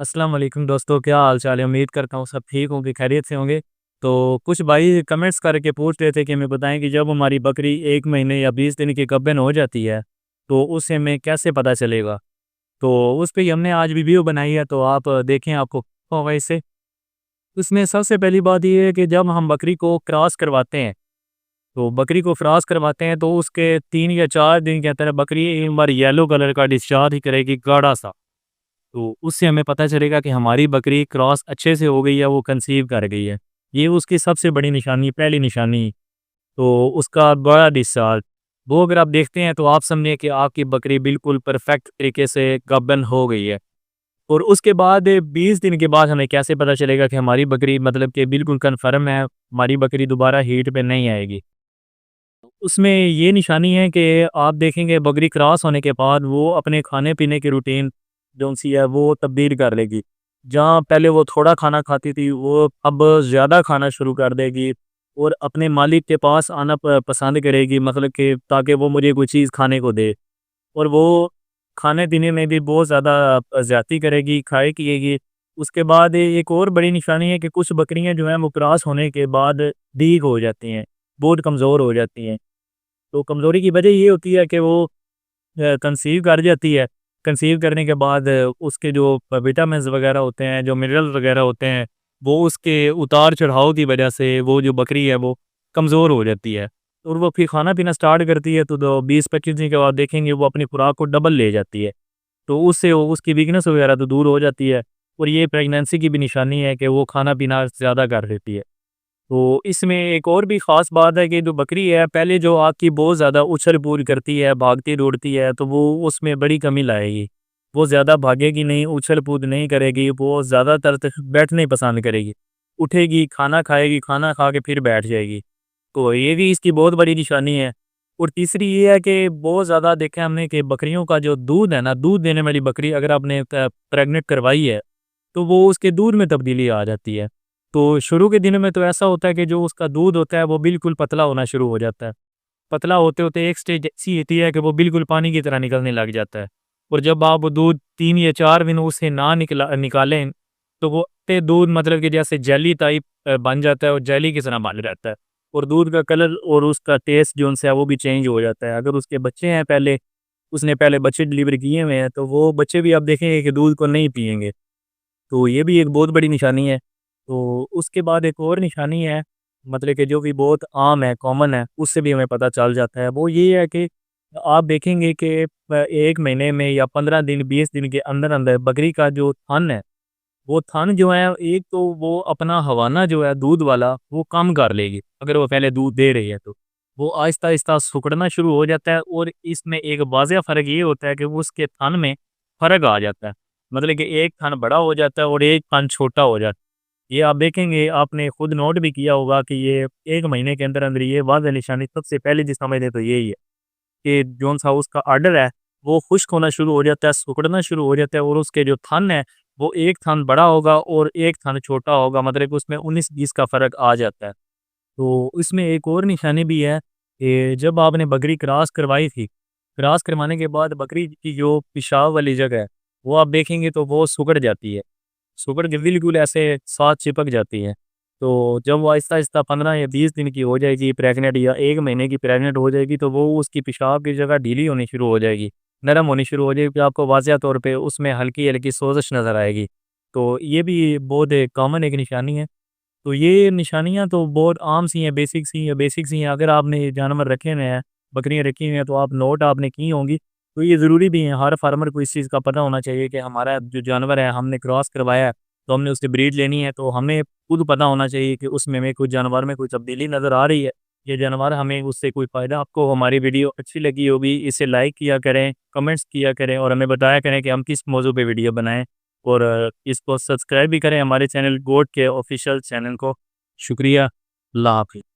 अस्सलाम वालेकुम दोस्तों, क्या हाल चाल है? उम्मीद करता हूँ सब ठीक होंगे, खैरियत से होंगे। तो कुछ भाई कमेंट्स करके पूछ रहे थे कि हमें बताएं कि जब हमारी बकरी 1 महीने या 20 दिन की गब्बन हो जाती है, तो उसे हमें कैसे पता चलेगा? तो उस पे ही हमने आज वीडियो बनाई है, तो आप देखें, आपको होगा इससे। उसमें सबसे पहली बात ये है कि जब हम बकरी को क्रॉस करवाते हैं, तो बकरी को क्रॉस करवाते हैं तो उसके 3 या 4 दिन के अंदर बकरी एक बार येलो कलर का डिस्चार्ज ही करेगी, गाढ़ा सा। तो उससे हमें पता चलेगा कि हमारी बकरी क्रॉस अच्छे से हो गई है, वो कंसीव कर गई है। ये उसकी सबसे बड़ी निशानी, पहली निशानी। तो उसका बड़ा डिस्चार्ज, वो अगर आप देखते हैं तो आप समझें कि आपकी बकरी बिल्कुल परफेक्ट तरीके से गाभिन हो गई है। और उसके बाद 20 दिन के बाद हमें कैसे पता चलेगा कि हमारी बकरी मतलब कि बिल्कुल कन्फर्म है, हमारी बकरी दोबारा हीट पे नहीं आएगी। उसमें ये निशानी है कि आप देखेंगे बकरी क्रॉस होने के बाद वो अपने खाने-पीने की रूटीन जो-सी है वो तब्दील कर लेगी। जहाँ पहले वो थोड़ा खाना खाती थी, वो अब ज़्यादा खाना शुरू कर देगी और अपने मालिक के पास आना पसंद करेगी, मतलब कि ताकि वो मुझे कोई चीज़ खाने को दे। और वो खाने-पीने में भी बहुत ज़्यादा ज़्यादती करेगी, खाए-पिएगी। उसके बाद एक और बड़ी निशानी है कि कुछ बकरियाँ जो हैं वो क्रॉस होने के बाद वीक हो जाती हैं, बहुत कमज़ोर हो जाती हैं। तो कमज़ोरी की वजह ये होती है कि वो कंसीव कर जाती है। कंसीव करने के बाद उसके जो विटामिन्स वग़ैरह होते हैं, जो मिनरल्स वग़ैरह होते हैं, वो उसके उतार-चढ़ाव की वजह से वो जो बकरी है वो कमज़ोर हो जाती है। और वो फिर खाना-पीना स्टार्ट करती है, तो 20-25 दिन के बाद देखेंगे वो अपनी खुराक को डबल ले जाती है। तो उससे उसकी वीकनेस वग़ैरह तो दूर हो जाती है। और ये प्रेगनेंसी की भी निशानी है कि वो खाना-पीना ज़्यादा कर लेती है। तो इसमें एक और भी ख़ास बात है कि जो बकरी है, पहले जो आपकी बहुत ज़्यादा उछल-कूद करती है, भागती-दौड़ती है, तो वो उसमें बड़ी कमी लाएगी। वो ज़्यादा भागेगी नहीं, उछल-कूद नहीं करेगी, वो ज़्यादातर बैठना ही पसंद करेगी। उठेगी, खाना खाएगी, खाना खा के फिर बैठ जाएगी। तो ये भी इसकी बहुत बड़ी निशानी है। और तीसरी ये है कि बहुत ज़्यादा देखा है हमने कि बकरियों का जो दूध है ना, दूध देने वाली बकरी अगर आपने प्रेग्नेंट करवाई है, तो वो उसके दूध में तब्दीली आ जाती है। तो शुरू के दिनों में तो ऐसा होता है कि जो उसका दूध होता है वो बिल्कुल पतला होना शुरू हो जाता है। पतला होते-होते एक स्टेज ऐसी होती है कि वो बिल्कुल पानी की तरह निकलने लग जाता है। और जब आप वो दूध 3 या 4 दिन उसे ना निकालें, तो वो दूध मतलब कि जैसे जेली टाइप बन जाता है और जेली की तरह बन रहता है। और दूध का कलर और उसका टेस्ट जो-सा है वो भी चेंज हो जाता है। अगर उसके बच्चे हैं पहले, उसने पहले बच्चे डिलीवर किए हुए हैं, तो वो बच्चे भी आप देखेंगे कि दूध को नहीं पिएँगे। तो ये भी एक बहुत बड़ी निशानी है। तो उसके बाद एक और निशानी है, मतलब कि जो भी बहुत आम है, कॉमन है, उससे भी हमें पता चल जाता है। वो ये है कि आप देखेंगे कि 1 महीने में या 15 दिन, 20 दिन के अंदर-अंदर बकरी का जो थन है, वो थन जो है, एक तो वो अपना हवाना जो है दूध वाला, वो कम कर लेगी, अगर वो पहले दूध दे रही है तो। वो आहिस्ता-आहिस्ता सिकुड़ना शुरू हो जाता है और इसमें एक वाज़िह फ़र्क ये होता है कि वो उसके थन में फ़र्क आ जाता है। मतलब कि एक थन बड़ा हो जाता है और एक थन छोटा हो जाता है। ये आप देखेंगे, आपने खुद नोट भी किया होगा कि ये 1 महीने के अंदर-अंदर ये वाज़िह निशानी सबसे पहले जिस समझ लें तो यही है कि जौन-सा उसका आर्डर है, वो खुश्क होना शुरू हो जाता है, सिकुड़ना शुरू हो जाता है और उसके जो थन है, वो एक थन बड़ा होगा और एक थन छोटा होगा, मतलब कि उसमें 19-20 का फ़र्क आ जाता है। तो इसमें एक और निशानी भी है कि जब आपने बकरी क्रॉस करवाई थी, क्रॉस करवाने के बाद बकरी की जो पेशाब वाली जगह है, वो आप देखेंगे तो वो सिकुड़ जाती है। सिकुड़ के बिल्कुल ऐसे साथ चिपक जाती है। तो जब वो आहिस्ता-आहिस्ता 15 या 20 दिन की हो जाएगी प्रेग्नेंट, या 1 महीने की प्रेग्नेंट हो जाएगी, तो वो उसकी पेशाब की जगह ढीली होनी शुरू हो जाएगी, नरम होनी शुरू हो जाएगी, फिर आपको वाज़िह तौर पे उसमें हल्की-हल्की सोज़श नज़र आएगी। तो ये भी बहुत एक कॉमन एक निशानी है। तो ये निशानियाँ तो बहुत आम सी हैं, बेसिक सी हैं। अगर आपने जानवर रखे हुए हैं, बकरियाँ रखी हुई हैं, तो आप नोट आपने की होंगी। तो ये ज़रूरी भी है, हर फार्मर को इस चीज़ का पता होना चाहिए कि हमारा जो जानवर है, हमने क्रॉस करवाया है, तो हमने उसकी ब्रीड लेनी है, तो हमें खुद पता होना चाहिए कि उसमें हमें कुछ जानवर में कोई तब्दीली नज़र आ रही है। ये जानवर हमें उससे कोई फ़ायदा, आपको हमारी वीडियो अच्छी लगी होगी, इसे लाइक किया करें, कमेंट्स किया करें और हमें बताया करें कि हम किस मौज़ू पे वीडियो बनाएँ। और इसको सब्सक्राइब भी करें हमारे चैनल गोट के ऑफ़िशियल चैनल को। शुक्रिया, अल्लाह हाफ़िज़।